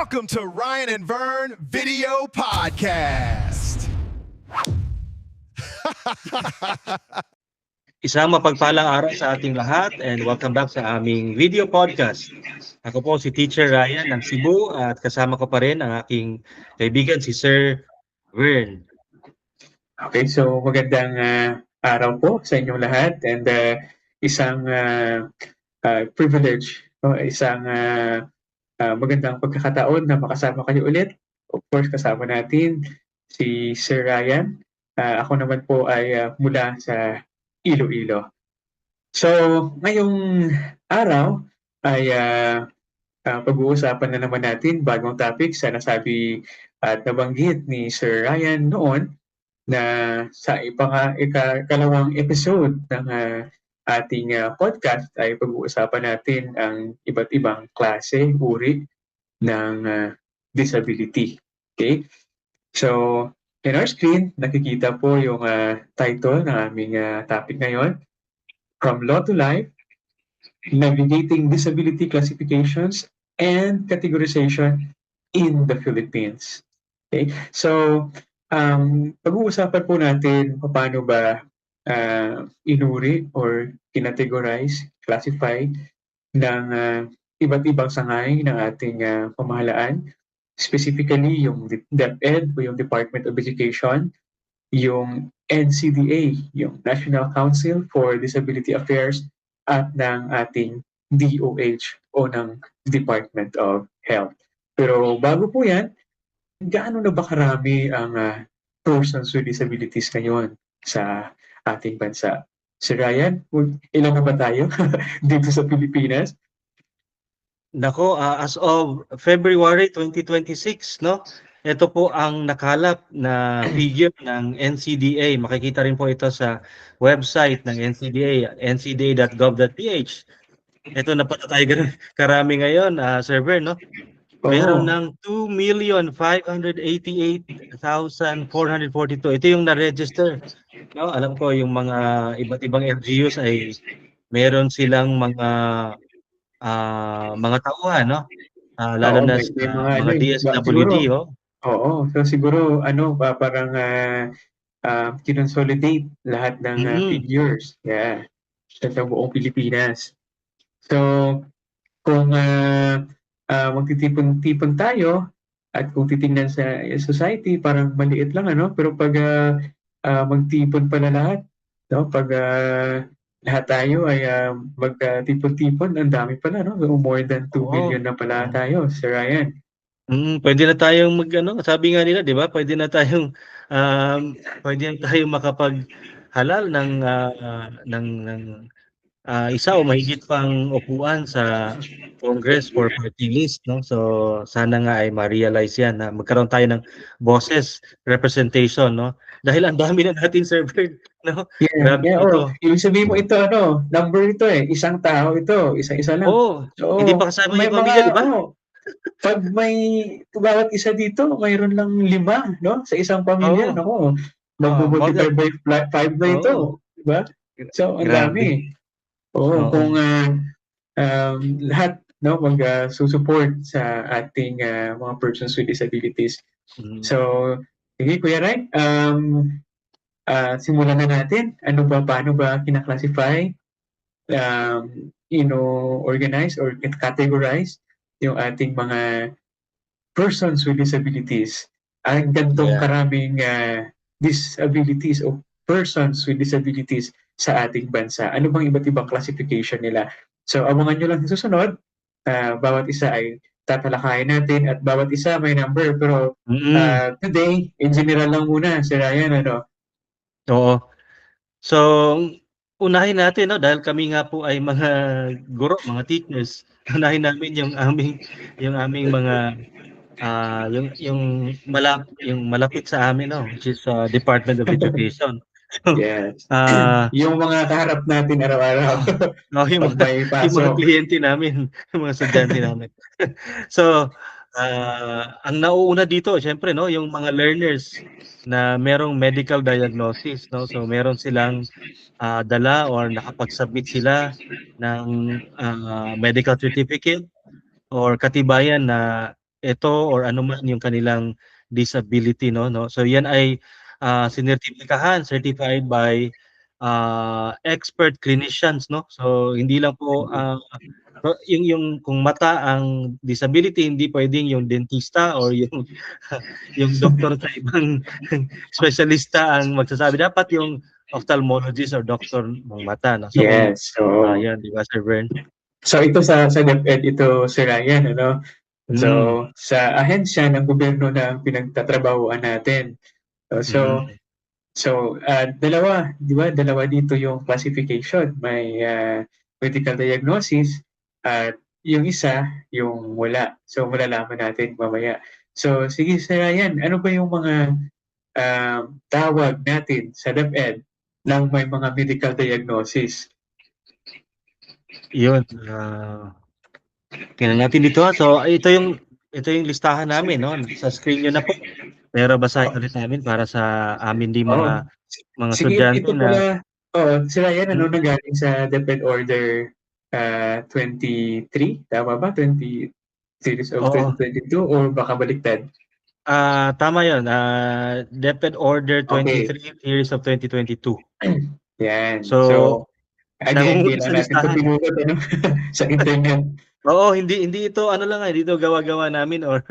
Welcome to Ryan and Vern Video Podcast. Isang mapagpalang araw sa ating lahat and welcome back sa aming video podcast. Ako po si Teacher Ryan ng Cebu at kasama ko pa rin ang aking kaibigan si Sir Vern. Okay, so magandang araw po sa inyong lahat and isang privilege, isang magandang pagkakataon na makasama kayo ulit. Of course, kasama natin si Sir Ryan. Ako naman po ay mula sa Iloilo. So, ngayong araw ay pag-uusapan na naman natin bagong topic sa nasabi at nabanggit ni Sir Ryan noon na sa ikalawang episode ng ating podcast ay pag-uusapan natin ang iba't ibang klase, uri ng disability. Okay? So, in our screen, nakikita po yung title ng aming topic ngayon, From Law to Life, Navigating Disability Classifications and Categorization in the Philippines. Okay? So, pag-uusapan po natin paano ba inuri or kinategorize, classify ng iba't ibang sangay ng ating pamahalaan. Specifically, yung DepEd o yung Department of Education, yung NCDA, yung National Council for Disability Affairs, at ng ating DOH o ng Department of Health. Pero bago po yan, gaano na ba karami ang persons with disabilities ngayon sa ating bansa? Sir Ryan, ilan na ba tayo dito sa Pilipinas? Nako, as of February 2026, no? Ito po ang nakalap na figure ng NCDA. Makikita rin po ito sa website ng NCDA, ncda.gov.ph. Ito na pala tayo karami ngayon, server, no? Meron ng 2,588,442. Ito yung na-register. No, alam ko yung mga iba't ibang LGUs ay meron silang mga tauhan, no? Lalo na sa mga DSWD, Oo, so siguro parang kinonsolidate lahat ng figures. Yeah. Sa buong Pilipinas. So, kung magtitipon-tipon tayo at kung titingnan sa society, parang maliit lang, pero pag magtipon pala lahat, no? Pag lahat tayo ay magtipon-tipon, ang dami pala, no? More than 2 million na pala tayo, Sir Ryan. Pwede na tayong sabi nga nila, 'di ba? Pwede na tayong makapaghalal ng isa o mahigit pang upuan sa Congress for party list, no? So sana nga ay ma-realize 'yan na magkaroon tayo ng boses representation, no? Dahil ang dami na natin, Sir Bird, no? Yeah, ibig sabihin mo ito number ito isang tao ito, isa-isa lang. So, hindi pa kasama yung pamilya, 'di ba? Pag may bawat isa dito, mayroon lang 5, no? Sa isang pamilya, nako. Mag-multiply by 5 na ito, 'di ba? So, ang dami. Kung lahat mag-support sa ating mga persons with disabilities. So, sige, Kuya Ray, simulan na natin. Paano ba kinaklasify, organize or categorize yung ating mga persons with disabilities. Ang gantong karaming disabilities o persons with disabilities sa ating bansa. Ano bang iba't ibang classification nila? So, abangan nyo lang sa susunod. Bawat isa ay tatalakayin natin at bawat isa may number. Pero today, in general lang muna, Sir Ryan, Oo. So, unahin natin, no, dahil kami nga po ay mga guro, mga teachers. Unahin namin yung aming mga yung malapit sa amin, no, which is Department of Education. Yes. Yung mga kaharap natin araw-araw. Yung mga kliyente namin, yung mga estudyante namin. So, ang nauuna dito, syempre, no, yung mga learners na merong medical diagnosis, no? So, meron silang dala or nakapag-submit sila ng medical certificate or katibayan na ito or ano man yung kanilang disability, no? So yan ay certified by expert clinicians, no? So hindi lang po yung kung mata ang disability, hindi pwedeng yung dentista or yung yung doktor sa ibang espesyalista ang magsasabi. Dapat yung ophthalmologist or doctor ng mata, no? So kung Yes. So, yan, di ba, Sir Vern? so ito sa DepEd, ito Sir Ryan, ano? So, Mm. sa ahensya ng gobyerno na pinagtatrabahuan natin. So, Mm. dalawa, di ba? Dalawa dito yung classification. May medical diagnosis at yung isa, yung wala. So, malalaman natin mamaya. So, sige Sir Ryan, ano ba yung mga tawag natin sa DepEd ng may mga medical diagnosis? Yun. Tingnan natin dito. So, ito yung listahan namin, no? Sa screen nyo na po. Pero basahin ulit namin para sa amin din Oo. mga Sige, estudyante ito na pala, sila yan, ano, Hmm? nanggaling sa DepEd Order 23, tama ba? 20 series of Oo. 2022 or baka baliktad? Tama yun. DepEd Order Okay. 23, series of 2022. Yan. So, So, again, nangunguna hindi sa lang natin ito listahan. pinulot, ano, sa internet. Oo, hindi ito ano lang, hindi ito gawa-gawa namin or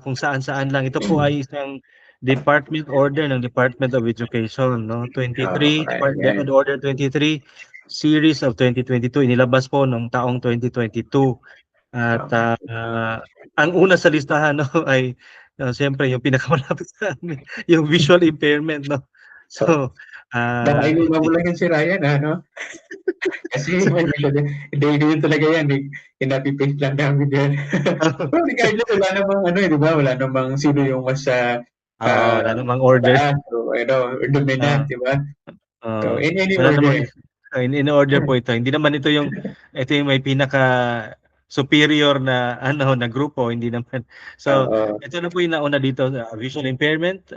kung saan-saan lang. Ito po ay isang department order ng Department of Education, no? 23, Yan. DepEd Order 23, series of 2022. Inilabas po noong taong 2022. At ang una sa listahan, no, ay siyempre yung pinakamalapit sa amin, yung visual impairment, no. So, Baka inuman mo hindi lang yan si Ryan, ano? Kasi may hindi talaga yan. Inapipaste lang namin yan. Pero regardless, wala namang ano, di ba? Wala namang sino yung mas oo, wala namang order. taas o ano, or dominant, Ah, di ba? So, Oo. in any Wala namang order. in order po ito. Hindi naman ito yung may pinaka superior na na grupo, hindi naman. So, Oo. ito na po yung nauna dito, visual impairment,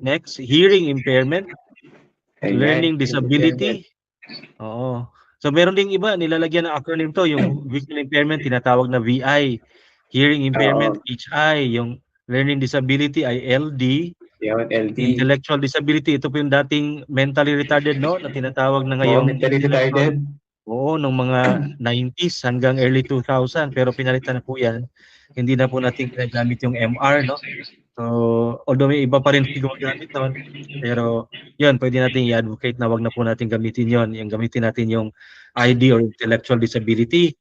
next, hearing impairment, Ayan. learning disability. Oo. So meron ding iba nilalagyan ng acronym to, yung visual impairment tinatawag na VI, hearing impairment Oo. HI, yung learning disability ay LD. Yun, LD. Intellectual disability, ito po yung dating mentally retarded, no, na tinatawag na ngayong Mentally intellectual. retarded. Oo, nung mga 90s hanggang early 2000, pero pinalitan na po yan. Hindi na po natin ginagamit yung MR, no? So, although may iba pa rin gumagamit noon, pero yun, pwede natin i-advocate na wag na po natin gamitin yon. Yung gamitin natin yung ID or intellectual disability.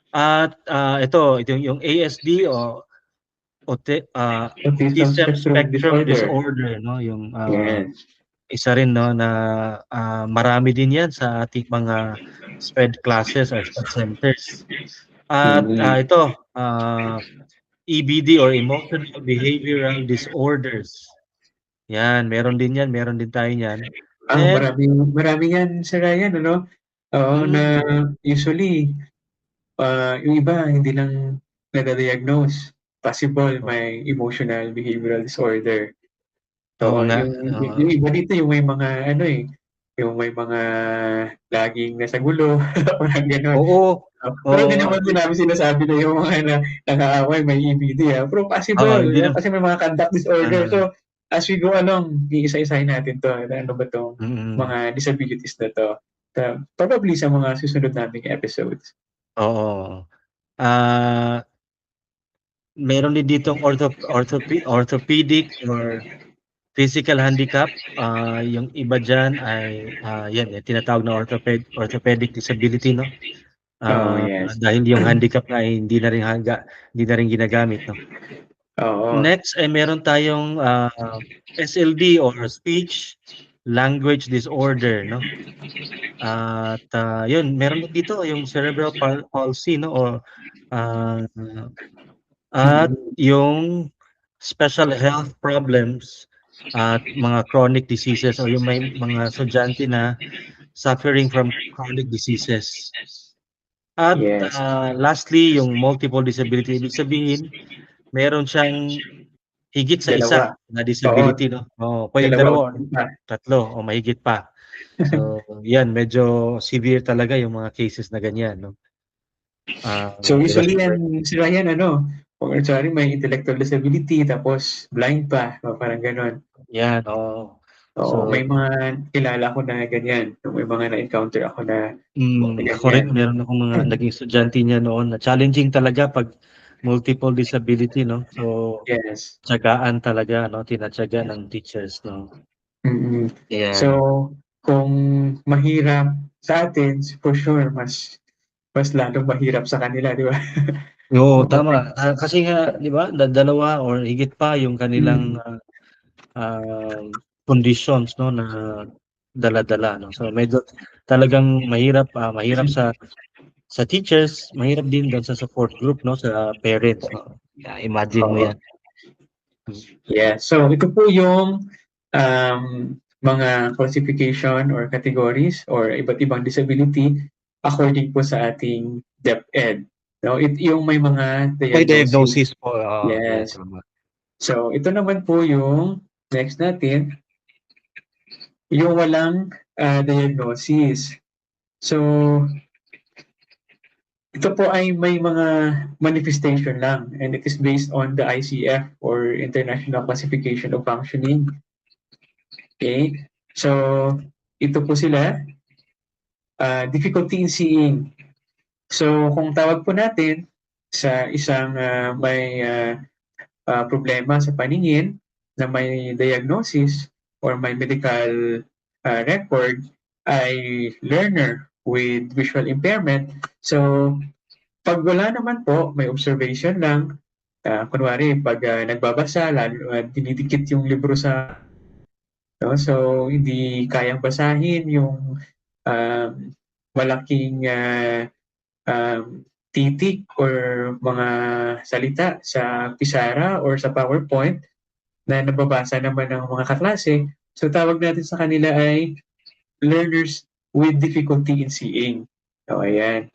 At ito yung ASD o Autism Spectrum Disorder, no? Yung Yes. isa rin, no, na marami din yan sa ating mga SPED classes or SPED centers. At ito, EBD or Emotional Behavioral Disorders. Yan, meron din tayo yan. Then, Marami yan sa Ryan, ano? Oo, na usually, yung iba hindi lang nade-diagnose. Possible may emotional behavioral disorder. oo So, nga. yung iba dito, yung may mga, ano yung may mga laging nasa gulo, parang gano'n. Oo. Pero hindi Oo. naman din namin sinasabi na yung mga nang-aaway may EBD, Pero possible, Hindi na. kasi may mga conduct disorder. ah, So, as we go along, iisa-isahin natin to. Ano ba tong mm, mga disabilities na to? Probably sa mga susunod naming episodes. oo. Meron din ditong orthopedic or physical handicap. Yung iba dyan ay yan, tinatawag na orthopedic disability, no? Yes. Dahil yung handicap na ay hindi na rin ginagamit, no? Oo. Next ay meron tayong SLD or speech language disorder, no? At yun, meron din dito yung cerebral palsy, no, or at yung special health problems at mga chronic diseases o yung may mga estudyante na suffering from chronic diseases. At Yes. lastly, yung multiple disability. Ibig sabihin, meron siyang higit sa isa Dalawa. na disability, no? Pwedeng Dalawa o dalawa or tatlo o mahigit pa. So, yan, medyo severe talaga yung mga cases na ganyan, no? So Di ba, usually sir? yan, si Ryan, Kung sorry, may intellectual disability tapos blind pa, parang gano'n. Yan, oo. Oo, So, may mga kilala ko na ganyan. May mga na-encounter ako na ako rin, ganyan. meron akong mga naging estudyante niya noon na challenging talaga pag multiple disability, no? So, Yes. tiyagaan talaga, no? Tinatyaga ng teachers, no? Mm. So, Ayan. kung mahirap sa atin, for sure, mas lalong mahirap sa kanila, di ba? Oo, tama. Kasi nga, di ba, dalawa or higit pa yung kanilang Mm. conditions, no, na dala-dala, no. So medyo talagang mahirap sa teachers, mahirap din doon sa support group, no, sa parents, no. Yeah, imagine mo Oo. 'yan. Yeah. So, ito po yung um, mga classification or categories or iba't ibang disability according po sa ating DepEd. No, yung may mga May diagnosis. diagnosis po, yeah, Yes. tama. So, ito naman po yung next natin, yung walang diagnosis. So, ito po ay may mga manifestation lang and it is based on the ICF or International Classification of Functioning. Okay? So, ito po sila, difficulty in seeing. So, kung tawag po natin sa isang may problema sa paningin na may diagnosis or may medical record ay learner with visual impairment. So, pag wala naman po, may observation lang, kunwari pag nagbabasa, lalo dinidikit yung libro sa, no? So, hindi kayang basahin yung um, malaking titik or mga salita sa Pisara or sa PowerPoint na nababasa naman ng mga kaklase. So tawag natin sa kanila ay learners with difficulty in seeing. So ayan.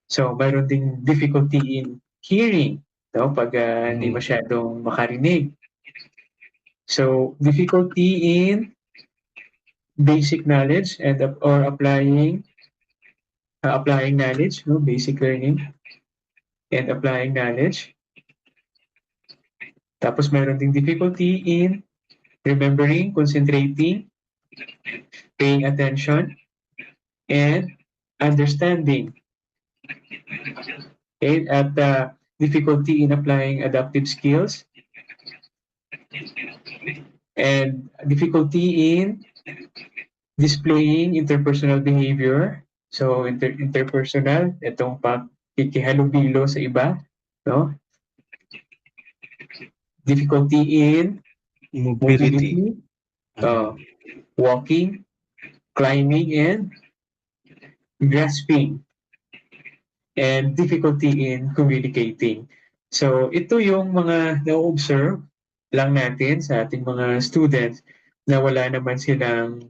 So mayroon ding difficulty in hearing, no, pag hindi masyadong makarinig. So difficulty in basic knowledge and or applying knowledge, no, basic learning and applying knowledge. Tapos mayroon ding difficulty in remembering, concentrating, paying attention, and understanding. Okay, at difficulty in applying adaptive skills, and difficulty in displaying interpersonal behavior. So, interpersonal, itong pakikihalubilo sa iba, no? Difficulty in Mobility. mobility, walking, climbing, and grasping, and difficulty in communicating. So, ito yung mga na-observe lang natin sa ating mga students na wala naman silang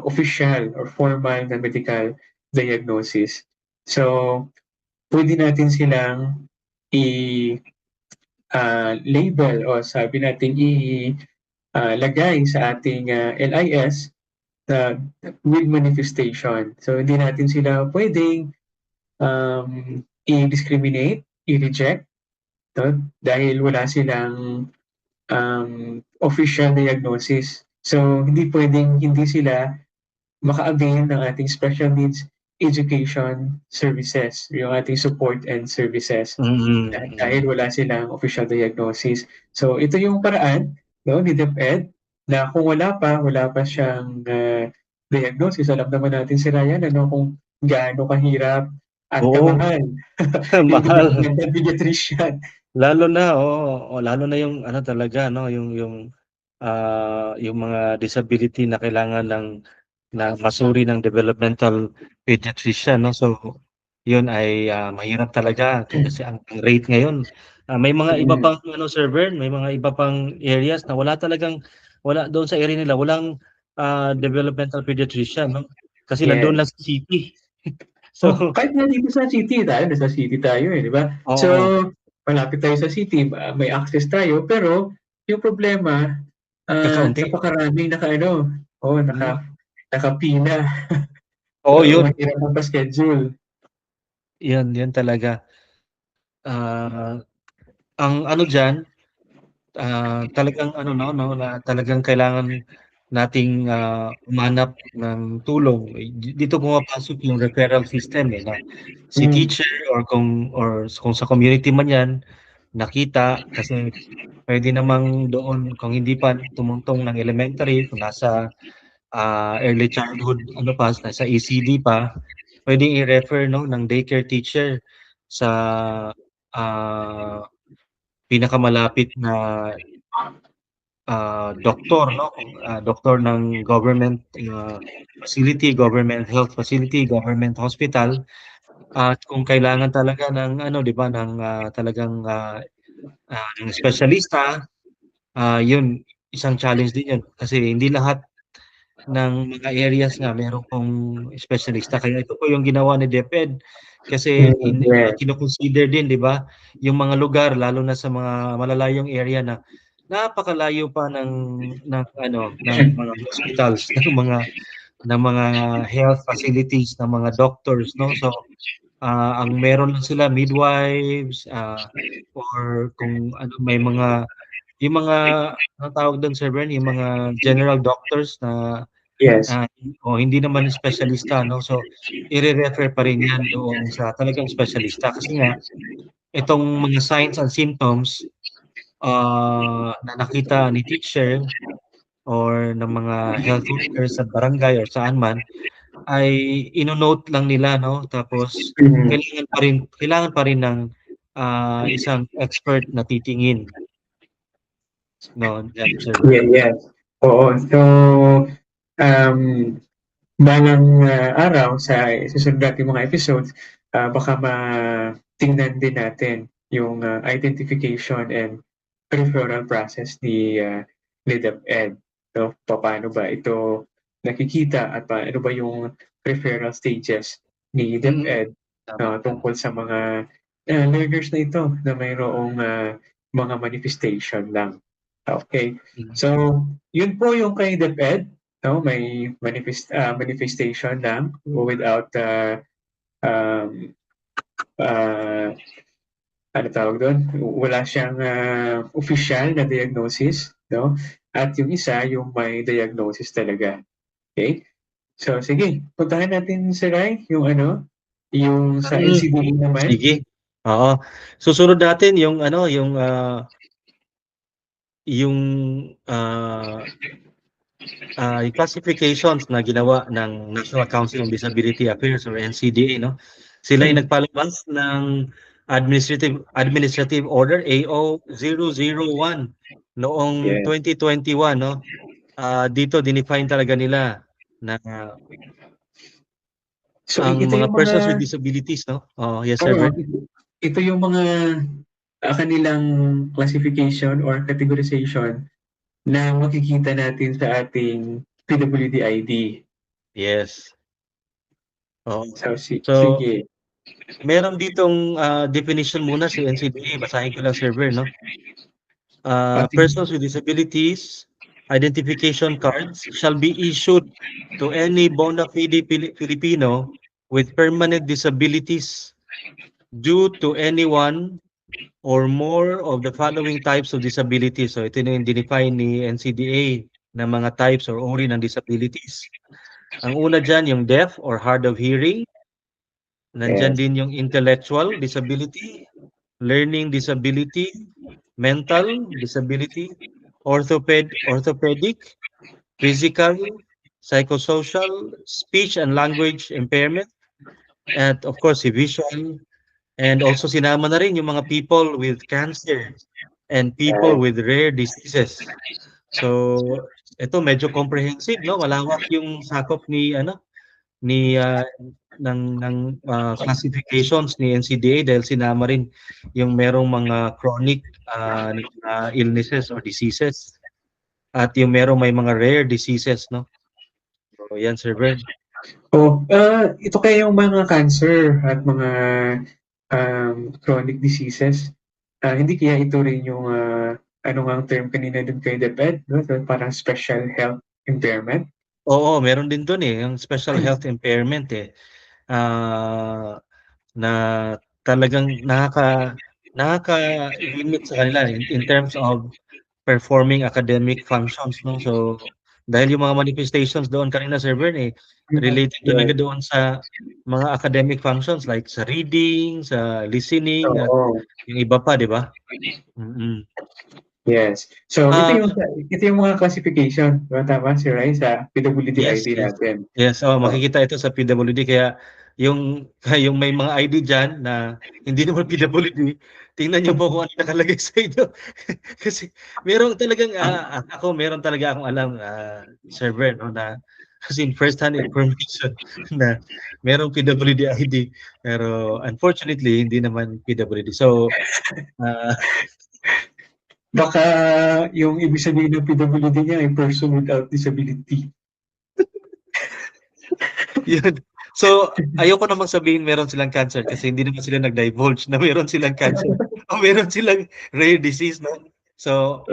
official or formal na medical diagnosis. So, pwede natin silang label o sabi natin lagay sa ating LIS with manifestation. So, hindi natin sila pwedeng i-discriminate, i-reject, no? Dahil wala silang official diagnosis. So, hindi pwedeng hindi sila maka-avail ng ating special needs education services, yung ating support and services, dahil wala silang official diagnosis. So, ito yung paraan, no, ni DepEd na kung wala pa siyang diagnosis, alam naman natin si Ryan, ano, kung gaano kahirap at Oo, kamahal yung mahal. dental pediatrician. Lalo na, lalo na yung ano talaga, no, yung mga disability na kailangan na masuri ng developmental pediatrician, no. So, yun ay mahirap talaga kasi ang rate ngayon. May mga iba pang ano, Sir Vern, may mga iba pang areas na wala doon sa area nila, walang developmental pediatrician, no. Kasi nandoon lang Yes. sa city. So, So, kahit nga dito sa city tayo, nasa city tayo di ba? So, oo. malapit tayo sa city, may access tayo, pero yung problema, Kakaunti. napakaraming nakapila. Oo, So, yun. mahirap magpa-schedule. Yan talaga. Ah, ang ano diyan, talagang ano na talagang kailangan nating, humanap ng tulong. Dito pumapasok yung referral system, na si Mm. teacher or kung sa community man 'yan, nakita kasi puwede namang doon kung hindi pa tumungtong ng elementary, kung nasa, early childhood ano pa, nasa ECD pa, puwedeng i-refer 'no ng daycare teacher sa, ah, pinakamalapit na, doktor 'no, doktor ng government, government health facility, government hospital. At kung kailangan talaga ng ano 'di ba ng, talagang, ng espesyalista, yun isang challenge din yun kasi hindi lahat ng mga areas nga meron pong espesyalista. Kaya ito po yung ginawa ni DepEd kasi Yes. kino-consider din 'di ba, yung mga lugar lalo na sa mga malalayong area na napakalayo pa ng ano, ng mga hospitals, ng mga health facilities, ng mga doctors 'no. So, ang meron lang sila midwives, or kung ano may mga yung mga anong tawag dun Sir Bern, yung mga general doctors na, Yes. hindi naman espesyalista 'no. So, ire-refer pa rin 'yan doon sa talagang espesyalista kasi nga itong mga signs and symptoms, na nakita ni teacher or ng mga health workers sa barangay or saan man ay ino-note lang nila 'no, tapos Mm. kailangan pa rin ng, isang expert na titingin 'no, diyan Sir Bern. Yes. Oo. So, um, balang araw sa susunod nating mga episodes, baka matingnan din natin yung identification and referral process ni DepEd. So, paano ba ito nakikita at ano ba yung referral stages ni Mm, DepEd tama. tungkol sa mga learners na ito na mayroong mga manifestation lang. Okay. Mm. So, yun po yung kay DepEd. No, may manifestation lang without um, uh, ano tawag doon? Wala siyang official na diagnosis, no? At yung isa, yung may diagnosis talaga. Okay? So, sige, puntahan natin si Rai, yung ano, yung sa Mm, NCDA naman. sige, oo. Susunod natin yung ano, yung, ah, yung classifications na ginawa ng National Council on Disability Affairs or NCDA 'no. Sila ay Hmm. nagpalabas ng Administrative Order AO 001 noong Yeah. 2021 'no. Dito dinefine talaga nila na So, ang ito mga yung mga, persons with disabilities 'no. Oo, yes sir, oo, Bert? ito yung mga kanilang classification or categorization na makikita natin sa ating PWD ID. Yes. Oo. So, So, sige. meron ditong, definition muna si NCDA, basahin ko lang Sir Bert 'no. Persons with disabilities identification cards shall be issued to any bona fide Filipino with permanent disabilities due to any one or more of the following types of disabilities. So ito na yung dinefine ni NCDA na mga types or uri ng disabilities. Ang una diyan yung deaf or hard of hearing, nandiyan Yes. din yung intellectual disability, learning disability, mental disability, orthopedic, physical, psychosocial, speech and language impairment, and of course, si visual, and also sinama na rin yung mga people with cancer and people Yes. with rare diseases. So, ito medyo comprehensive 'no, malawak yung sakop ni ano, ni, ng classifications ni NCDA dahil sinama rin yung merong mga chronic, illnesses or diseases at yung merong may mga rare diseases 'no. So, yan Sir Bern. Oh, ito kaya yung mga cancer at mga chronic diseases. Hindi kaya ito rin yung ano nga ang term kanina dun kay DepEd, no? So, parang special health impairment. Oo, meron din dun, yung special health impairment, na talagang nakaka-limit sa kanila in terms of performing academic functions, no? So, dahil yung mga manifestations doon kanina, Sir Vern, related talaga Yes. doon sa mga academic functions like sa reading, sa listening, at Oo. yung iba pa, di ba? Mm. Yes. So, Ah, ito yung mga classification. Diba? Tama si Rai sa PWD yes, ID yes. natin. Yes, Oh. makikita ito sa PWD kaya yung yung may mga ID diyan na hindi naman PWD, tingnan niyo po kung ano nakalagay sa inyo. Kasi meron talagang ako meron talaga akong alam server no na kasi in first hand information na merong PWD ID pero unfortunately hindi naman PWD. So ah, Baka yung ibig sabihin ng PWD niya ay person without disability. yun. So, ayoko namang sabihin meron silang cancer kasi hindi naman sila nag-divulge na meron silang cancer o meron silang rare disease, no? So,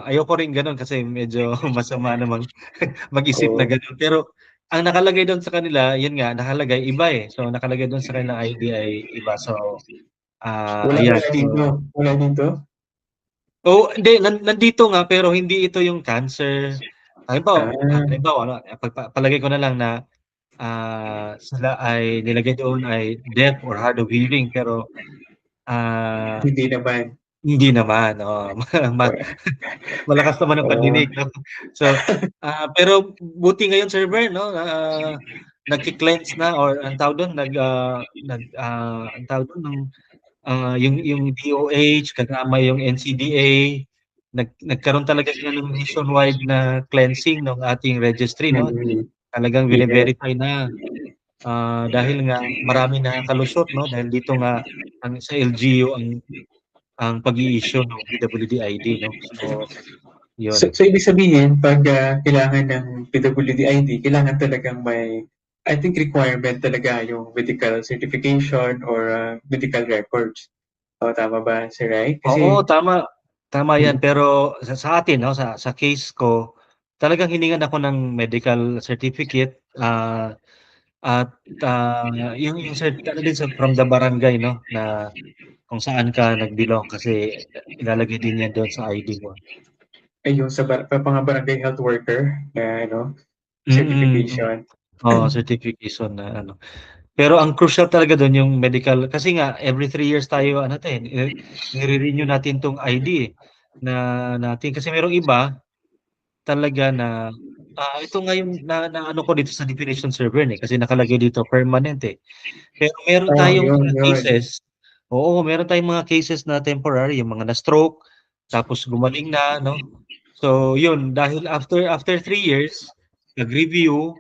ayoko rin gano'n kasi medyo masama namang mag-isip na Oo. gano'n. Pero ang nakalagay doon sa kanila, yun nga, nakalagay iba eh. So, nakalagay doon sa kanilang ID ay iba. So, ayan. Wala dito. So, Wala dito. oh, hindi, nandito nga pero hindi ito yung cancer. Ah, Halimbawa, ano, palagay ko na lang na sila ay nilagay doon ay deaf or hard of hearing pero hindi naman. hindi naman ma malakas naman ang Oo. pandinig, no? So, pero buti ngayon Sir Vern, no, nagki-cleanse na or ang tawag doon ang tawag doon nung yung DOH kasama yung NCDA nagkaroon talaga sila ng nationwide na cleansing ng ating registry, no? Mm. Talagang Yes. vine-verify na. Dahil nga marami nakakalusot, no? Dahil dito nga sa LGU ang pag-i-issue ng PWD ID, no? So, yun. So ibig sabihin, pag kailangan ng PWD ID, kailangan talagang may, I think requirement talaga yung medical certification or medical records. O, tama ba, Sir Rai? Oo, Kasi, tama. Tama 'yan. Pero sa atin, no, sa case ko, talagang hiningan ako ng medical certificate, at yung ano din from the barangay, no, na kung saan ka nag-belong kasi ilalagay din 'yan doon sa ID mo. ay yung sa mga barangay health worker na ano, Mm. certification. Oo, certification na ano. Pero ang crucial talaga do'n yung medical kasi nga every 3 years tayo ano 'to, nire-renew natin 'tong ID, na natin kasi merong iba talaga na, ito nga yung na-ano ko dito sa definition server, kasi nakalagay dito permanent, Pero meron Oh, tayong yun, mga yun. cases meron tayong mga cases na temporary, yung mga na-stroke, tapos gumaling na 'no. So yun, dahil after 3 years, nag-review,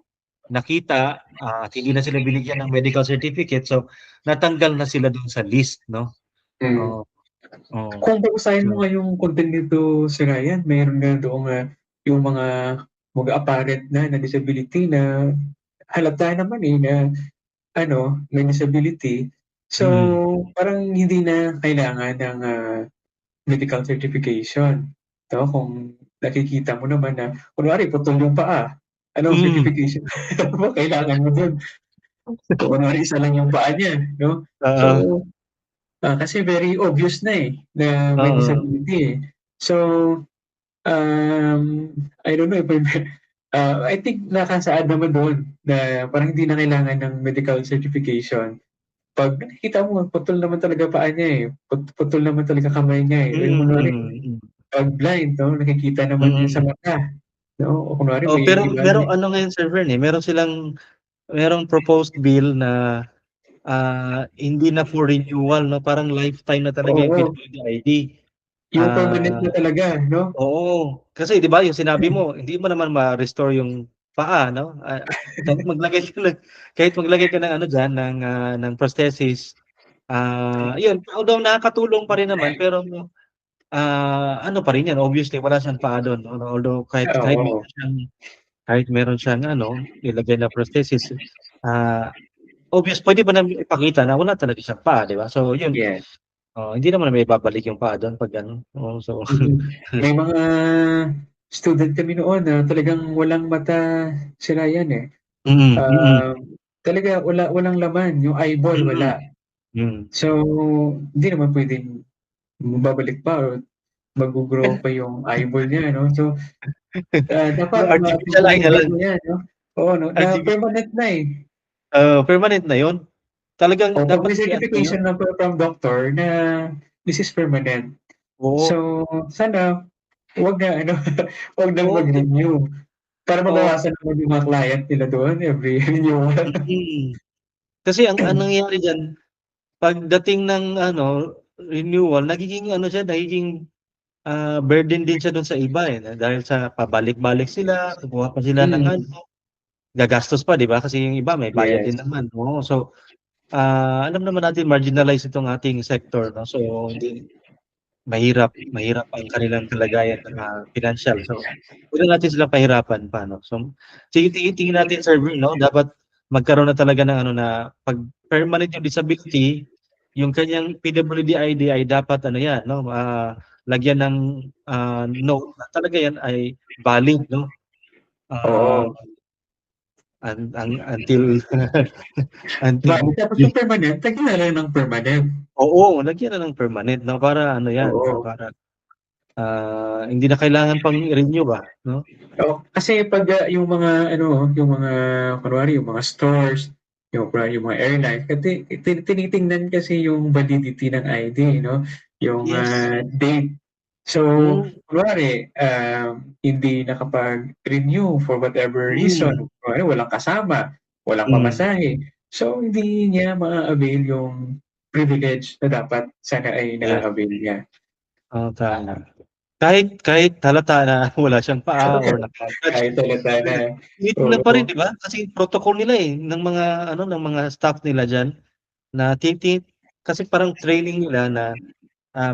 nakita, at hindi na sila binigyan ng medical certificate, so natanggal na sila dun sa list 'no. Mm. Oo, oo. Kung babasahin mo So nga yung content nito, Sir Ryan, mayroon nga doong yung mga apparent na disability na halata naman na ano, may disability. So, mm. parang hindi na kailangan ng medical certification. 'No, kung nakikita mo naman na kunwari putol yung paa, anong Hmm, certification ba kailangan mo dun? Kung kunwari isa lang yung paa niya, 'no? So, oo, kasi very obvious na, na may oo. disability, So, I don't know if I think nakasaad naman doon na parang hindi na kailangan ng medical certification. 'Pag nakikita mo putol naman talaga paa niya, putol naman talaga kamay niya, Yung Mm, kunwari mm. 'pag blind 'no, nakikita naman niya sa Mm. mata, 'no, o kunwari Oh, may pero iba merong ano ngayon Sir Vern, merong proposed bill na hindi na for renewal 'no, parang lifetime na talaga yung oo, PWD ID. yung permanent na Ah, talaga 'no? Oo, kasi 'di ba yung sinabi mo, hindi mo naman ma-restore yung paa 'no, kahit maglagay ka ng ano diyan ng prosthesis, yun although nakakatulong pa rin naman pero, ano pa rin yan obviously wala siyang paa dun 'no, although Oo, kahit meron siyang ano, nilagay na prosthesis, ah, obvious puwede mo namang ipakita na wala talaga siyang paa 'di ba? So yun, yes. hindi naman maibabalik yung paa dun 'pag ano, oo so May mga student kami noon na talagang walang mata sila yan, mm, mm, Ah, talaga walang laman, yung eyeball mm, wala. Mm. So, hindi naman pwedeng babalik pa or mag-go-grow pa yung eyeball niya, no? So, No, dapat artificial eye na pipiliin lang. mo yan, no? Oo, no? Na Artificial. permanent na eh. Permanent na 'yun. Talagang O pag dapat may i-ano 'yun. certification na from doctor na this is permanent. Oo, So, sana wag na ano, wag na oo, mag-renew para oo, mabawasan naman yung mga client nila doon every renewal. mm. Kasi ang nangyayari diyan, pagdating ng ano, renewal, nagiging ano siya, nagiging, burden din siya dun sa iba, eh, dahil sa pabalik-balik sila, kukuha pa sila ng ano, Mm, gagastos pa, 'di ba? Kasi yung iba may bayad yes. din naman, oo. So, alam naman natin marginalized itong ating sector, 'no? So, hindi mahirap mahirap ang kanilang kalagayan, pinansiyal. So, huwag na natin silang pahirapan pa, 'no? So, sige, tingin natin, sir, 'no, dapat magkaroon na talaga ng ano na 'pag permanent yung disability, yung kanyang PWD ID ay dapat ano 'yan, 'no, lagyan ng, note na talaga 'yan ay valid, 'no? Ah, Oo. until until Tapos yung permanent, lagyan na lang ng permanent. oo, lagyan na ng permanent, 'no, para ano 'yan, 'no, Oo. para, hindi na kailangan pang i-renew ba, 'no? Oo, kasi pag, yung mga ano, yung mga kunwari yung mga stores, yung kunwari yung mga airlines, kasi tinitingnan kasi yung validity ng ID 'no, yung, Yes. date. So, Hmm, kunwari, hindi nakapag-renew for whatever mm, reason, kunwari walang kasama, walang hmm, pamasahe, so hindi niya maa-avail yung privilege na dapat sana ay yes, naa-avail niya. oo, tama. Kahit kahit halata na wala siyang paa or naka-attach, Kahit halata na, tinitingnan pa oo. rin, 'di ba? Kasi protocol nila, eh, ng mga ano, ng mga staff nila diyan na kasi parang training nila na,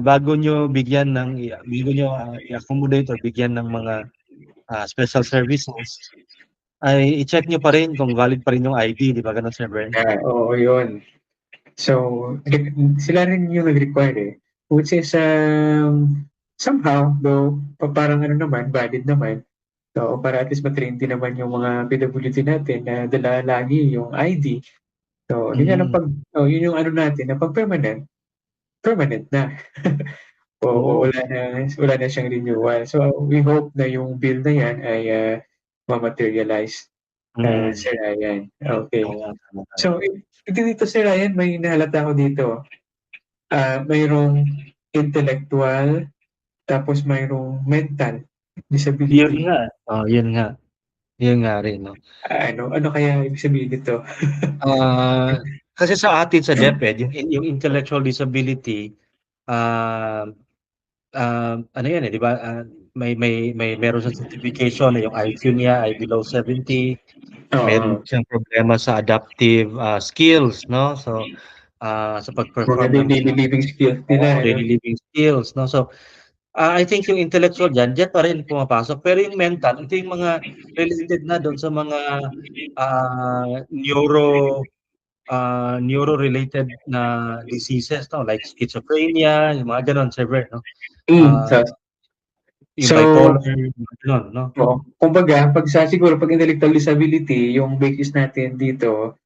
bago niyo bigyan ng bago niyo, i-accommodate or bigyan ng mga, special services, ay i-check niyo pa rin kung valid pa rin yung ID, 'di ba gano'n, Sir Bren? Oo, yun. So, sila rin yung nag-require eh. Which is, somehow, though, parang ano naman, valid naman. So, para at least matrain din naman yung mga PWD natin na dala lagi yung ID. So, yun nga lang Mm, yun yung ano natin, na pag permanent, permanent na. O, oo, wala na siyang renewal. So, we hope na yung bill na yan ay ma-materialize, mm. Sir Ryan. Okay. Oo, tama, tama. So, dito Sir Ryan, may nahalata ko dito. Mayroong intellectual, tapos mayroong mental Yun disability. nga, yun nga rin, 'no. Ano kaya ibig sabihin nito? Ah, kasi sa atin sa DepEd yung intellectual disability, ah, ano yan, eh, 'di ba, meron siyang certification na yung IQ niya ay below 70, meron Oo, siyang problema sa adaptive, skills, 'no. So, sa mga pag-perform ng daily living skills nila, oo, ano? daily living skills, 'no. So, I think yung intellectual diyan pa rin pumapasok, pero yung mental, ito yung mga related na dun sa mga, neuro-related na diseases, 'no, like schizophrenia, yung mga gano'n, Sir, 'no? Hmm, Ah, so yung so, bipolar, yung mga gano'n, 'no? oo, kumbaga siguro 'pag intellectual disability, yung basis natin dito,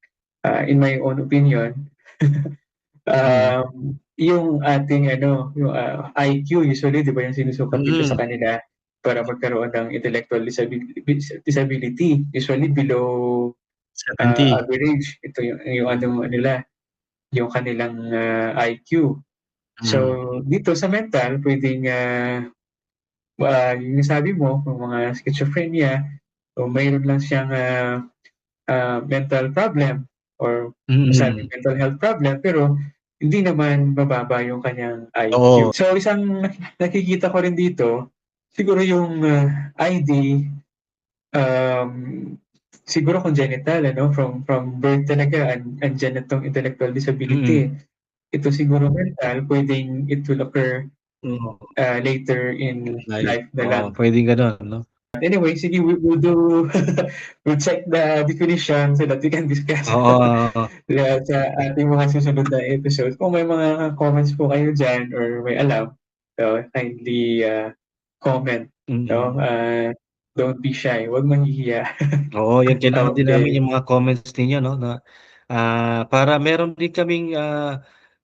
in my own opinion, Mm, yung ating ano, yung, IQ usually 'di ba yung sinusukat dito sa mm, kanila para magkaroon ng intellectual disability, usually below 70. average. Ito yung ano nila, yung kanilang, IQ. So, Mm, dito sa mental puwedeng, yung sabi mo yung mga schizophrenia o mayroon lang siyang, mental problem or masabing mm, mental health problem pero hindi naman mababa yung kanyang IQ. oo, So, isang nakikita ko rin dito, siguro yung, ID, um, siguro congenital ano, from birth talaga andiyan na 'tong intellectual mm, disability. Ito siguro mental, puwedeng it will occur, oo, later in life, life na oo, lang. puwedeng gano'n, 'no? Anyway, sige, we'll do we'll check the definition so that we can discuss Oo, oo, sa ating mga susunod na episode. Kung may mga comments po kayo diyan or may alam, so kindly, comment, 'no? mm. Don't be shy, 'wag mahihiya. Oo, yan kailangan din namin Okay. yung mga comments ninyo, 'no, na, para meron din kaming,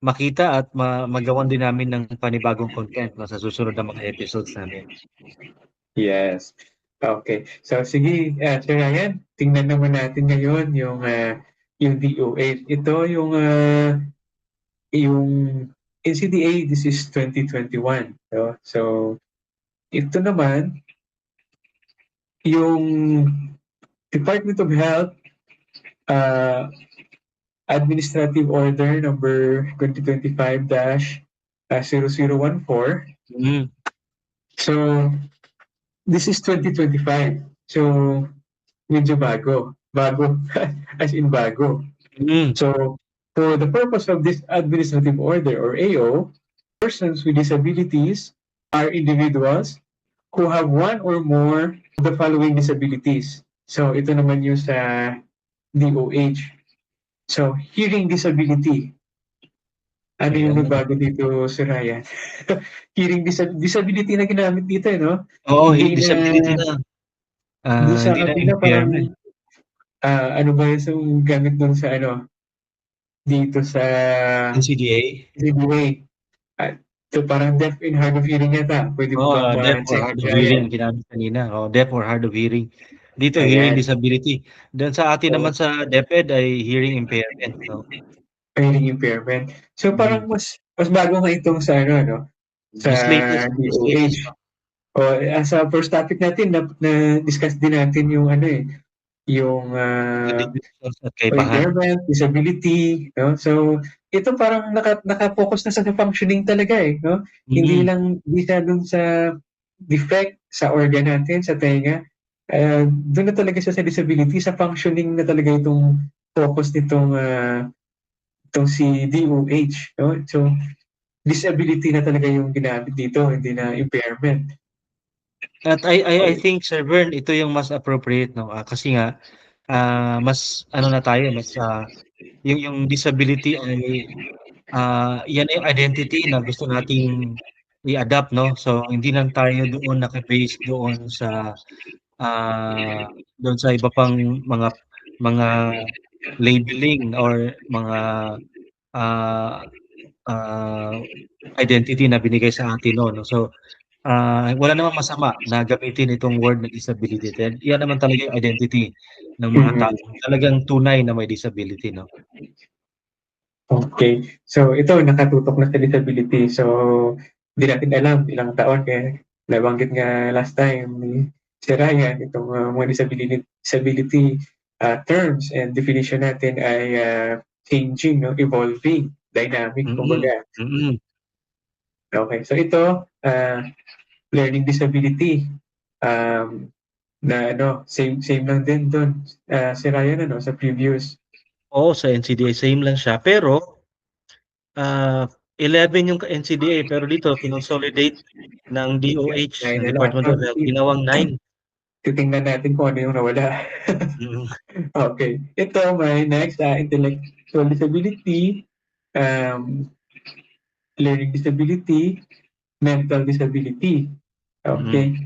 makita at magawan din namin ng panibagong content sa susunod na mga episodes namin. Yes. Okay. So sige, Sir Ryan, tingnan naman natin ngayon yung DOH. Ito yung NCDA, this is 2021. So ito naman yung Department of Health Administrative Order number 2025-0014. So this is 2025. So medyo bago. Bago as in bago. So for the purpose of this administrative order or AO, persons with disabilities are individuals who have one or more of the following disabilities. So ito naman yung sa DOH. So hearing disability. Ano yung bago dito, Sir Ryan? Hearing disability na ginamit dito, no? Oo, Hindi disability na. Doon sa Hindi na kabila parang impairment. ano ba yung gamit doon sa dito sa NCDA. So parang deaf and hard of hearing yata. Pwede mo bang Deaf or hard of hearing ginamit kanina. Deaf or hard of hearing. Dito, hearing disability. Doon sa atin naman sa DepEd ay hearing impairment. Hearing impairment. So parang mas bago nga itong sa sa DOH. Sa first topic natin na discuss din natin yung yung impairment, disability, no? So ito parang naka-focus na sa functioning talaga no? Hindi siya dun sa defect sa organ natin, sa tenga. Doon na talaga siya sa disability, sa functioning na talaga itong focus nitong si DOH, no? So disability na talaga yung ginamit dito, hindi na impairment. At I think, Sir Vern, ito yung mas appropriate, no? Kasi nga mas na tayo, mas yung disability ay yan ay identity na gusto nating i-adapt, no? So hindi lang tayo doon naka-base doon sa iba pang mga labeling or mga identity na binigay sa atin, no? So wala namang masama na gamitin itong word na disability. Yan naman talaga yung identity ng mga tao talagang tunay na may disability, no? Okay. So ito, nakatutok na sa disability. So hindi natin alam ilang taon kaya nabanggit nga last time ni Sir Ryan, itong mga disability terms and definition natin ay changing, no? Evolving, dynamic, kumbaga. Okay. So ito, learning disability. Na same lang din doon. Sir Ryan, sa previous. Oo, sa NCDA, same lang siya. Pero 11 yung NCDA, pero dito kinonsolidate ng DOH, ng Department of Health, ginawang 9. Titingnan natin kung ano yung nawala. Okay. Ito, may next, intellectual disability, learning disability, mental disability. Okay.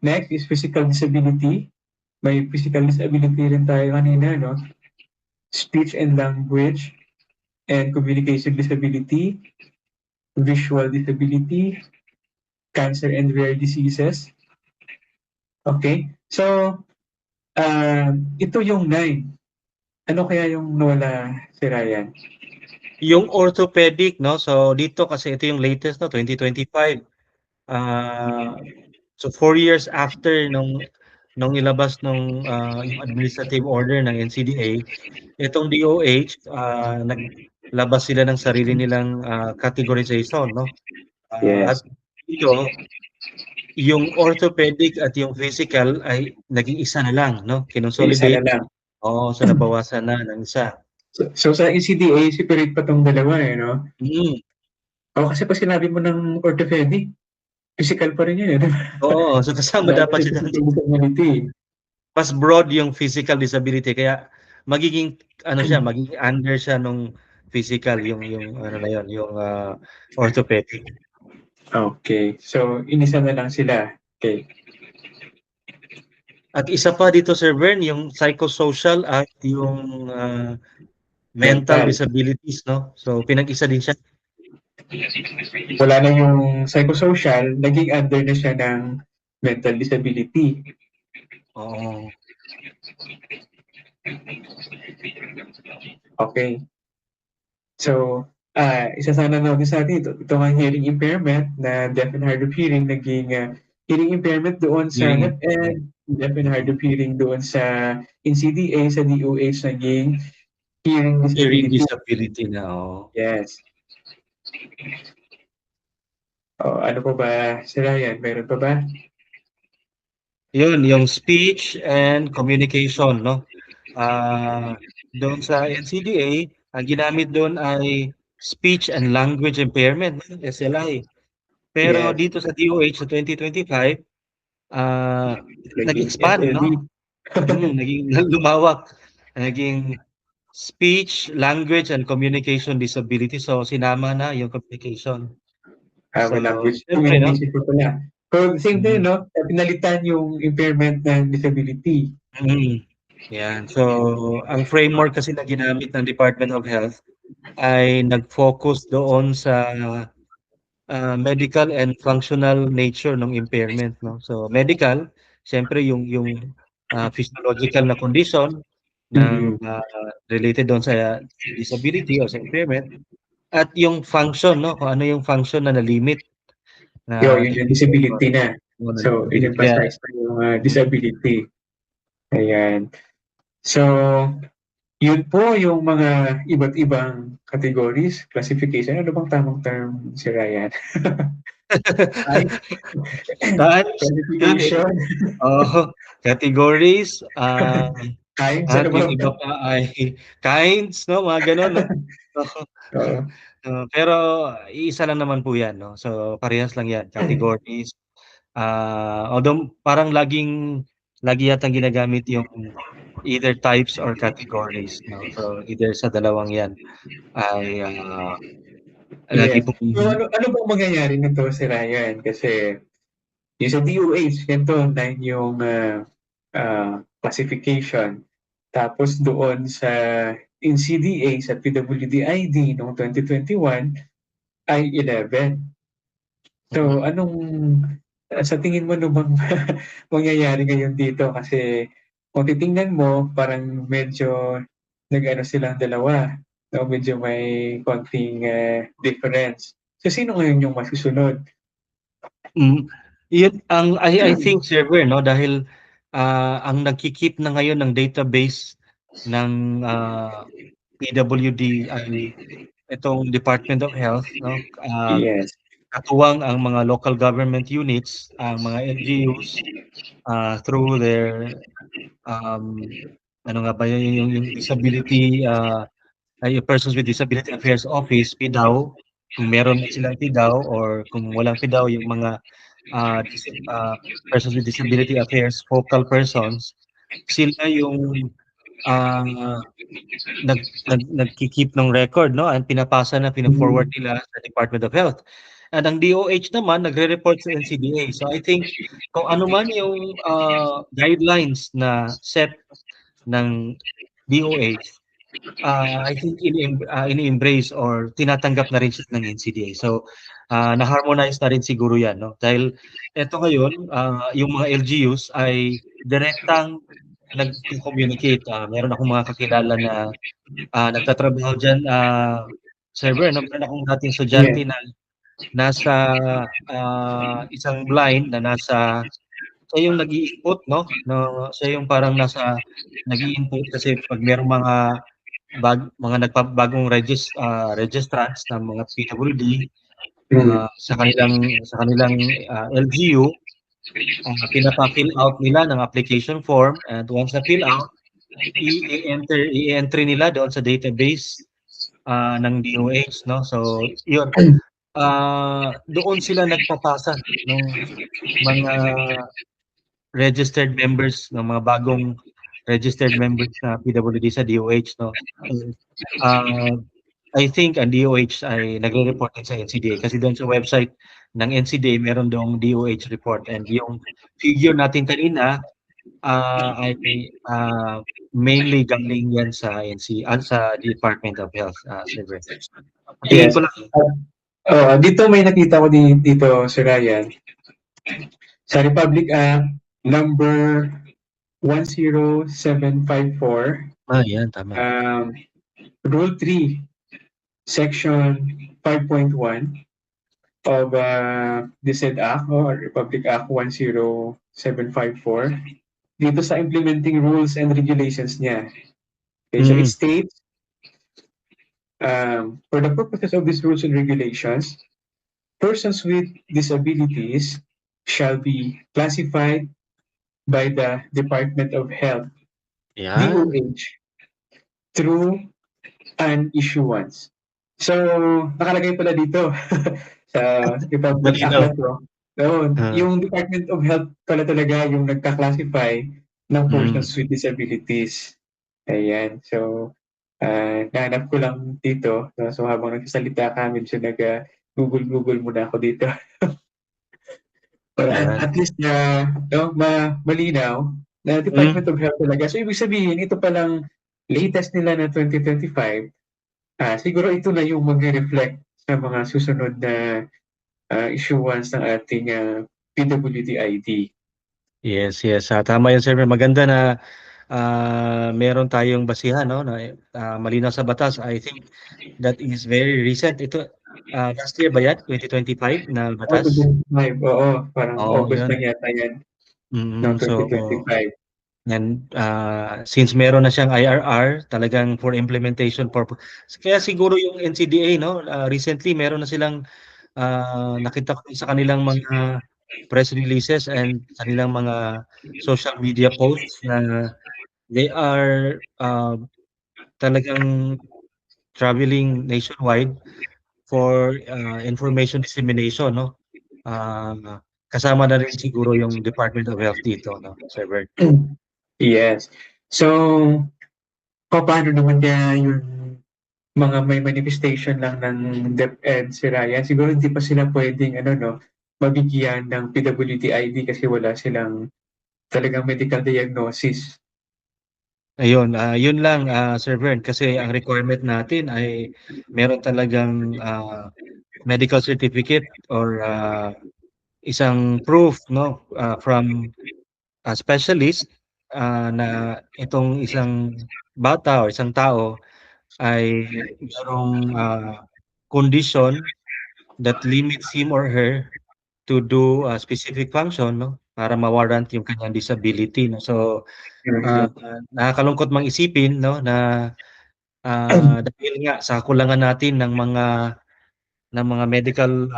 Next is physical disability. May physical disability rin tayo kanina, no? Speech and language and communication disability, visual disability, cancer and rare diseases. Okay? So, ito yung 9. Ano kaya yung nawala, si Ryan? Yung orthopedic, no? So, dito kasi ito yung latest, no? 2025. So, 4 years after nung ilabas yung administrative order ng NCDA, itong DOH, naglabas sila ng sarili nilang categorization, no? Yes. At dito, yung orthopedic at yung physical ay naging isa na lang, no? Kinonsolidate. Isa na lang. Oo, so nabawasan na ng isa. So sa NCDA, separate pa tong dalawa, no? Kasi pa sinabi mo ng orthopedic, physical pa rin yun, Oo, so kasama dapat siya. Mas broad yung physical disability, kaya magiging magiging under siya nung physical, yung yung orthopedic. Okay. So, inisa na lang sila. Okay. At isa pa dito, Sir Vern, yung psychosocial at yung mental Mental. disabilities, no? So pinag-isa din siya. Wala na yung psychosocial, naging under na siya ng mental disability. Oo. Okay. So, isa sana natin sa atin, ito nga hearing impairment na deaf and hard of hearing, naging hearing impairment doon sa Hearing. DepEd, deaf and hard of hearing doon sa NCDA, sa DOH, naging hearing Hearing disability. disability na, oo. Yes. Ano pa ba, Sir Ryan? Meron pa ba? Yun, yung speech and communication, no? Doon sa NCDA, ang ginamit doon ay speech and language impairment, SLI. Pero Yes. dito sa DOH sa 2025, Naging nag-expand, SLD. no? Naging lumawak. Naging speech, language, and communication disability. So, sinama na yung communication. May language. Siyempre, no? Communication po pala. So, same din, no? Pinalitan yung impairment ng disability. Yan. So, ang framework kasi na ginamit ng Department of Health ay nag-focus doon sa medical and functional nature ng impairment, no? So, medical, siyempre yung physiological na condition ng related doon sa disability o sa impairment, at yung function, no? Kung ano yung function na na-limit Yun yung disability na. So, disability. in-emphasize na yung disability. Ayan. So, yun po yung mga iba't ibang categories, classification. Ano bang tamang term, si Ryan? Classification. Categories. Kinds. At yung iba pa ay kinds, no? Mga ganon, no? Pero isa lang naman po yan, no? So, parehas lang yan, categories. Although parang lagi yatang ginagamit yung either types or categories, no? So, either sa dalawang yan ay lagi Yes. po. So, ano bang mangyayari nito, si Ryan? Kasi yung sa DOH, ganito, 9 yung classification. Tapos doon sa NCDA, sa PWD-ID noong 2021, ay 11. So, sa tingin mo, ano bang mangyayari ngayon dito? Kasi kung titingnan mo, parang medyo nag-ano silang dalawa. No? Medyo may konting difference. So, sino ngayon yung masusunod? Yun ang I think, server, no, dahil ang nagki-keep na ngayon ng database ng PWD ay itong Department of Health, no? Yes. Katuwang ang mga local government units, ang mga LGUs, through their ano nga ba yung disability Persons with Disability Affairs Office, PDAO, kung meron silang PDAO or kung walang PDAO, yung mga Persons with Disability Affairs focal persons, sila yung nagki-keep ng record, no? At pina-forward nila sa Department of Health. At ang DOH naman nagre-report sa NCDA. So I think kung ano man yung guidelines na set ng DOH, I think ini-embrace or tinatanggap na rin siya ng NCDA. So, na-harmonize na rin siguro yan, no? Dahil eto ngayon, yung mga LGUs ay direktang nag-communicate. Meron akong mga kakilala na nagtatrabaho dyan, server, no? Meron akong dating estudyante na nasa isang blind na siya yung nag-i-input, no? Siya yung parang nag-i-input kasi pag merong mga bagong registrants ng mga PWD sa kanilang LGU, pinapa-fill out nila ng application form, and once na-fill out, i-entry nila doon sa database ng DOH, no? So, yun. Doon sila nagpapasa ng mga registered members, ng mga bagong registered members na PWD sa DOH, no? I think ang DOH ay nagre-report din sa NCDA kasi doon sa website ng NCDA meron doong DOH report, and yung figure natin kanina ay mainly galing yan sa sa Department of Health, Sir Brent. Tingin Yes. ko lang. Dito may nakita ko dito, Sir Ryan, sa Republic Act number 10754, Yan, tama. Rule 3, Section 5.1 of the said Act, or Republic Act 10754, dito sa implementing rules and regulations niya. Okay, so it states, for the purposes of these rules and regulations, persons with disabilities shall be classified by the Department of Health, Yan. DOH, through an issuance. So, nakalagay pala dito sa Republic Act na to. Yung Department of Health pala talaga yung nagka-classify ng persons with disabilities. Ayan. So, nahanap ko lang dito. So, habang nagsasalita ka, medyo nag-Google muna ako dito. Para at least malinaw na Department of Health talaga. So, ibig sabihin, ito palang latest nila na 2025, siguro ito na yung mag-reflect sa mga susunod na issuance ng ating PWD ID. Yes. Tama yan, Sir. Maganda na meron tayong basihan, no, na malinaw sa batas. I think that is very recent. Ito, last year ba yan? 2025 na batas? 2025, oo. Parang August lang yata yan ng 2025. And since meron na siyang IRR, talagang for implementation purpose. Kaya siguro yung NCDA, no, recently meron na silang nakita ko sa kanilang mga press releases and kanilang mga social media posts na they are talagang traveling nationwide for information dissemination, no. Kasama na rin siguro yung Department of Health dito, no, Sir Bert. Yes. So, paano naman kaya yung mga may manifestation lang ng DepEd, si Ryan? Siguro hindi pa sila pwedeng mabigyan ng PWD ID kasi wala silang talagang medical diagnosis. Ayun, yun lang, Sir Bern, kasi ang requirement natin ay meron talagang medical certificate or isang proof, no, from a specialist na itong isang bata o isang tao ay merong condition that limits him or her to do a specific function, no, para ma-warrant yung kanyang disability, no. So nakakalungkot mang isipin, no, na dahil nga sa kakulangan natin ng mga medical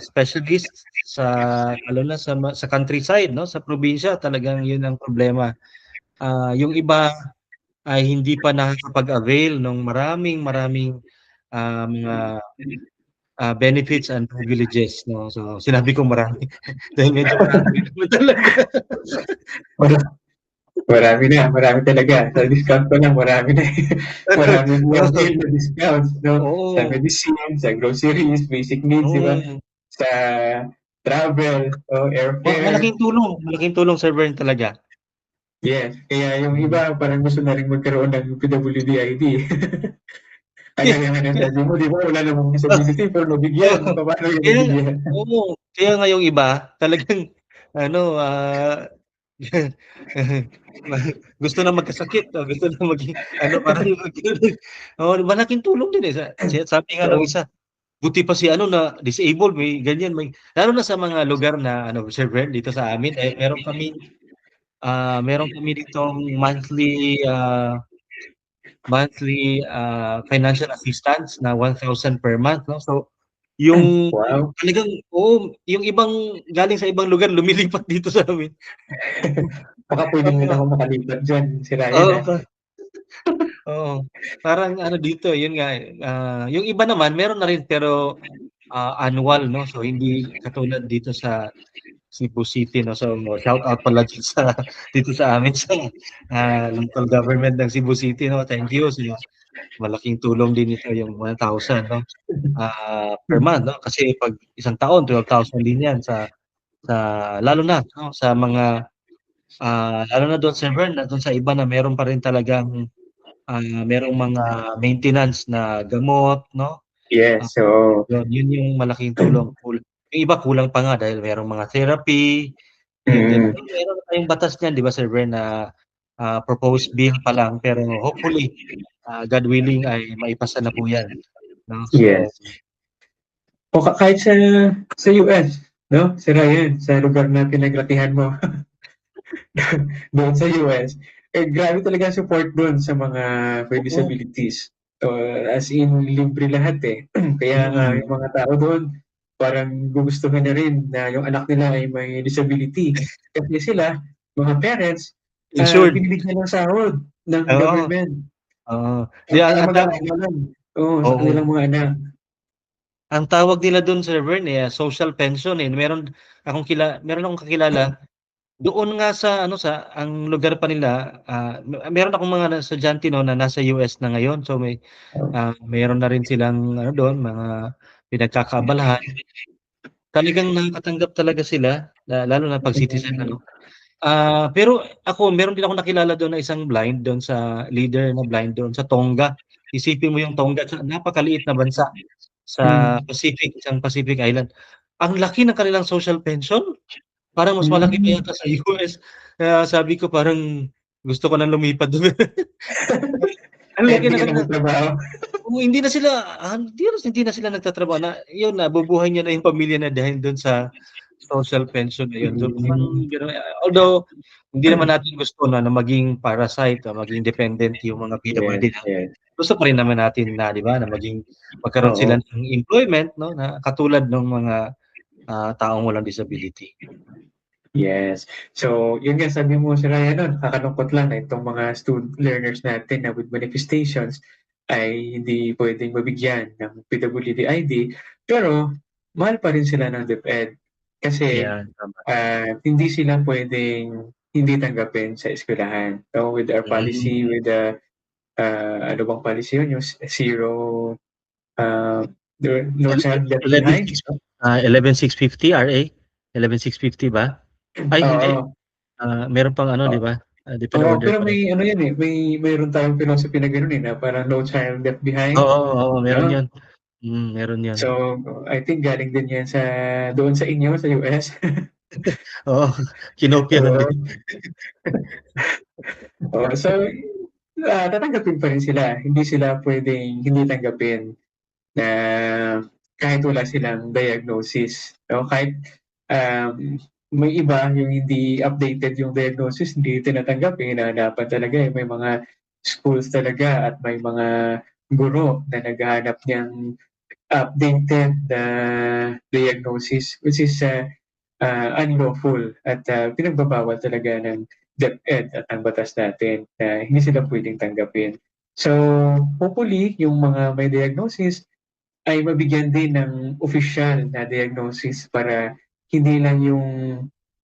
specialists lalo na sa countryside, no, sa probinsya, talagang yun ang problema. Yung iba ay hindi pa nakakapag-avail ng maraming mga benefits and privileges, no. So sinabi ko marami dahil medyo marami naman talaga. Marami talaga. Sa discount pa lang, marami na. Marami na discounts, no? Sa medicine, sa groceries, basic needs, di ba? Sa travel, airfare. Malaking tulong, Sir Bern, talaga. Yes, kaya yung iba parang gusto na rin magkaroon ng PWD ID. Kaya nga sabi mo, di ba, wala namang disability, pero nabigyan. Paano yung nabigyan? Oo, kaya nga yung iba, talagang, gusto na magkasakit, gusto na maging, parang, malaking tulong din sabi nga ng isa, buti pa si na disabled, may ganyan, lalo na sa mga lugar na, Sir Bern, dito sa amin, meron kami ditong monthly financial assistance na 1,000 per month, no? So yung talagang yung ibang galing sa ibang lugar lumilipat dito sa amin. Baka pwedeng nila ako makalipat diyan, si Ryan. Oo. Parang dito, yun nga, yung iba naman meron na rin pero annual, no? So hindi katulad dito sa Cebu City, no. So shout out pala dito sa amin sa local government ng Cebu City, no. Thank you. So, malaking tulong din ito yung 1,000, no, per month, no. Kasi pag isang taon 12,000 din yan sa lalo na, no, sa mga Lalo na doon, Sir Vern, na doon sa iba na meron pa rin talagang merong mga maintenance na gamot, no? Ah, Yes, so yun yung malaking tulong. Yung iba kulang pa nga dahil merong mga therapy, and then mm, meron na tayong batas niyan, 'di ba, Sir Vern, na proposed bill pa lang pero hopefully, God willing ay maipasa na po 'yan, no? So, yes. O kahit sa US, no? Si Ryan, sa lugar na pinaglakihan mo doon sa US, grabe talaga ang support doon sa mga may oo, disabilities. As in, libre lahat eh. Kaya nga mm, yung mga tao doon, parang gugustuhan na rin na yung anak nila ay may disability. Kasi sila, mga parents, insured, binibigyan ng sahod ng oo, government oo. Di para ang mag-aalaga lang sa oo, kanilang mga anak. ang tawag nila dun, Sir Vern, social pension, eh. Meron akong kakilala doon nga sa ano, sa ang lugar pa nila, meron akong mga estudyante 'no, na nasa US na ngayon. So meron na rin silang ano dun, mga pinagkakaabalahan. Talagang nakakatanggap talaga sila, lalo na 'pag citizen ano. Pero ako meron din akong nakilala dun na isang blind dun sa leader na blind doon sa Tonga. Isipin mo yung Tonga, napakaliit na bansa sa Mm. Pacific, isang Pacific island. Ang laki ng kanilang social pension, parang mas malaki pa Mm. yata sa US. Kaya sabi ko parang gusto ko ng lumipat dun. Ang Kahit laki di ng ka na kanilang magtrabaho. oo, hindi na sila nagtatrabaho na yun, nabubuhay niya na yung pamilya na dahil dun sa social pension na yun. So parang Mm. gano'n, although hindi naman natin gusto na maging parasite o maging dependent yung mga Yes, PWD na yes. gusto pa rin naman natin na 'di ba, na magkaroon sila Oo. ng employment 'no, na katulad nung mga, taong walang disability. Yes. So, yun nga sabi mo si Ryan nun, nakakalungkot lang na itong mga student learners natin na with manifestations ay hindi puwedeng mabigyan ng PWD ID, pero mahal pa rin sila ng DepEd kasi, Ayan, tama. hindi sila puwedeng hindi tanggapin sa eskuwelahan. So, with our Mm. policy, with the, ano bang policy yun, yung zero, uh, no El child left eleven behind, six 'no? 11650 RA, 11650 ba? Ay hindi, Oo. meron pang ano 'di Oo. ba, Oo, depine-order pero pa rin. may ano yan, eh, mayroon tayong philosophy na gano'n, eh, na parang no child left behind, Oo, oo, meron 'no? 'yun. Meron 'yun. So, I think galing din yan doon sa inyo sa US. Oo, kinopya lang Oo, din. oo. So, tatanggapin pa rin sila, hindi sila puwedeng hindi tanggapin na kahit wala silang diagnosis, 'no? Kahit, may iba yung hindi updated yung diagnosis, hindi tinatanggap, eh, hinahanapan talaga, eh. May mga schools talaga at may mga guro na naghahanap niyang updated na diagnosis, which is, unlawful at, pinagbabawal talaga ng DepEd at ng batas natin na hindi sila puwedeng tanggapin. So, hopefully yung mga may diagnosis ay mabigyan din ng opisyal na diagnosis para hindi lang yung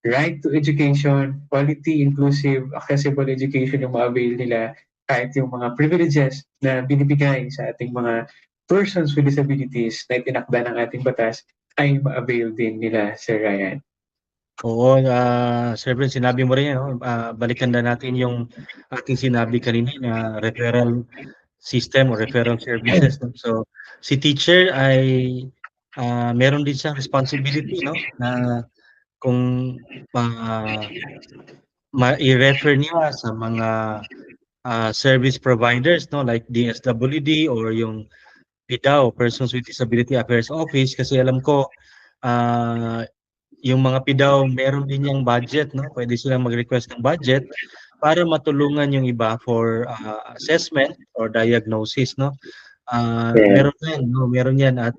right to education, quality, inclusive, accessible education yung ma-avail nila, kahit yung mga privileges na binibigay sa ating mga persons with disabilities na itinakda ng ating batas ay ma-avail din nila, Sir Ryan. Oo, siyempre sinabi mo rin 'yan 'no, balikan na natin yung ating sinabi kanina na referral system o referral services 'no. So, si teacher ay, meron din siyang responsibility 'no, na kung, ah, mai-refer niya sa mga, service providers 'no, like DSWD or yung PDAO, Persons with Disability Affairs Office, kasi alam ko, ah yung mga PDAW meron din yang budget 'no, puwede silang mag-request ng budget para matulungan yung iba for, assessment or diagnosis 'no. Yeah. Meron 'yan 'no, meron 'yan at,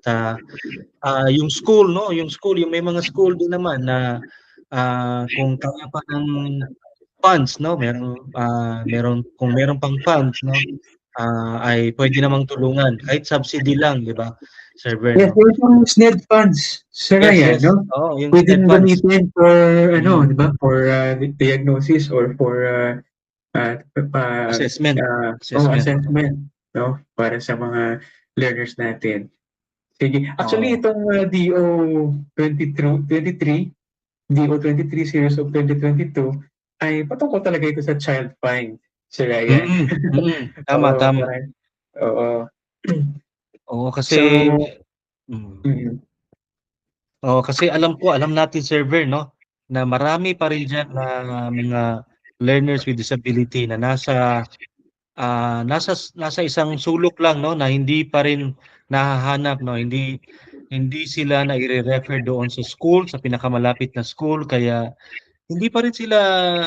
yung school 'no, yung may mga school din naman na, kung kaya pa ng funds 'no, merong kung meron pang funds 'no, ay puwede namang tulungan kahit subsidy lang 'di ba, Sir Vern Yes, 'no? there's yung SNED funds, Sir Yes, Ryan, yes, 'no? oo, yung SNED Puwedeng funds. gamitin for ano, 'di Mm, ba, for, diagnosis or for, assessment, assessment. assessment, 'no, para sa mga learners natin. Sige, actually Oo, itong, DO 23 series of 2022 ay patungkol talaga ito sa child find, Sir Ryan. Tama, Oo, tama. oo. Oo, kasi So, mm. mm, Oo, kasi alam natin Sir Ver 'no, na marami pa rin diyan na mga learners with disability na nasa isang sulok lang 'no, na hindi pa rin nahahanap 'no, hindi sila naire-refer doon sa school, sa pinakamalapit na school kaya hindi pa rin sila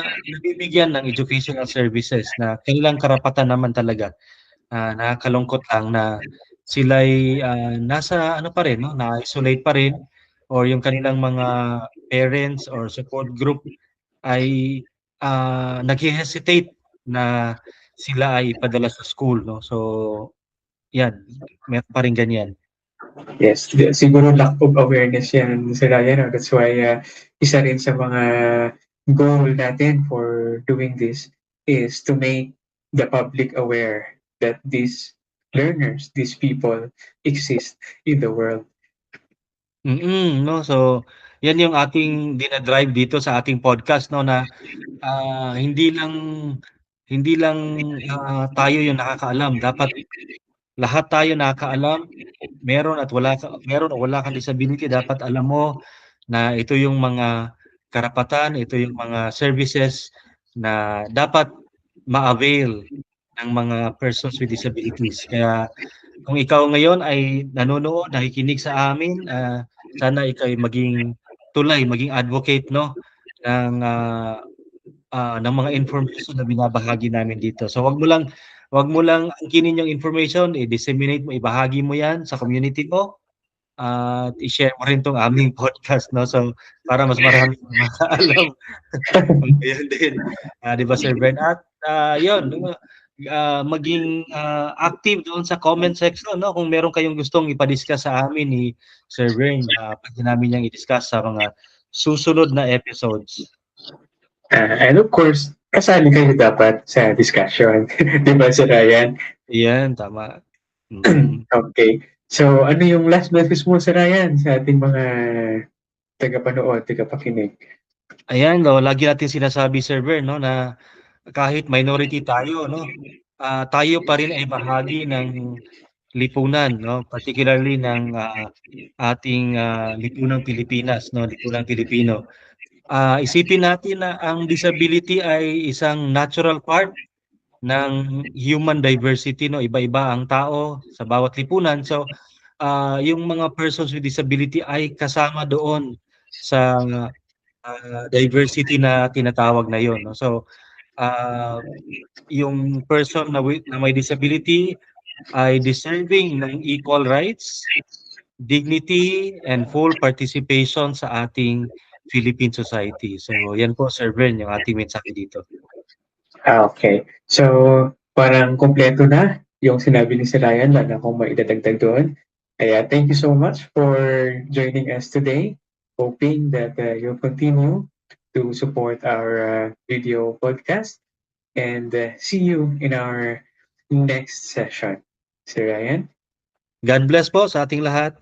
nabibigyan ng educational services na kanilang karapatan naman talaga. Nakakalungkot lang na sila'y, nasa ano pa rin 'no, na-isolate pa rin or yung kanilang mga parents or support group ay, naghe-hesitate na sila ay ipadala sa school 'no. So, 'yan, meron pa ring ganyan. yes, siguro lack of awareness yan, Sir Ryan. No? That's why isa rin sa mga goal natin for doing this is to make the public aware that these learners, these people exist in the world. 'No, so 'yan yung ating dina-drive dito sa ating podcast 'no, na hindi lang, tayo yung nakakaalam, dapat lahat tayo nakakaalam. Meron o wala kang disability dapat alam mo na ito yung mga karapatan, ito yung mga services na dapat ma-avail ng mga persons with disabilities. Kaya kung ikaw ngayon ay nanonood, nakikinig sa amin, sana ika'y maging tulay, maging advocate 'no, ng, ng mga information na binabahagi namin dito. So wag mo lang angkinin yung information, i-disseminate mo, ibahagi mo 'yan sa community mo at i-share mo rin 'tong aming podcast 'no. So para mas maraming makakaalam. Ayun din, 'di ba Sir Ben? At, 'yun, maging, active doon sa comment section 'no, kung meron kayong gustong ipa-discuss sa amin ni Sir Ben, puwede namin 'yang i-discuss sa mga susunod na episodes. And of course, kasali kayo dapat sa discussion. Di ba, Sir Ryan? 'Yan, tama. Mm. Okay. So, ano yung last message mo, Sir Ryan, sa ating mga tagapanood, tagapakinig? Ayan 'no, lagi nating sinasabi Sir Ben 'no, na kahit minority tayo 'no, tayo pa rin ay bahagi ng lipunan 'no, particularly ng, ating, lipunang Pilipinas 'no, lipunang Pilipino. Isipin natin na ang disability ay isang natural part ng human diversity 'no, iba-iba ang tao sa bawat lipunan. So, yung mga persons with disability ay kasama doon sa, diversity na tinatawag na yun 'no. So, ah, yung person na may disability ay deserving ng equal rights, dignity, and full participation sa ating Philippine society. So, yan po Sir Vern yung ating mensahe dito. Okay. So, parang kompleto na yung sinabi ni Sir Ryan, wala na akong maidadagdag doon. Kaya thank you so much for joining us today. Hoping that you'll continue to support our video podcast and see you in our next session. Sir Ryan? God bless po sa ating lahat.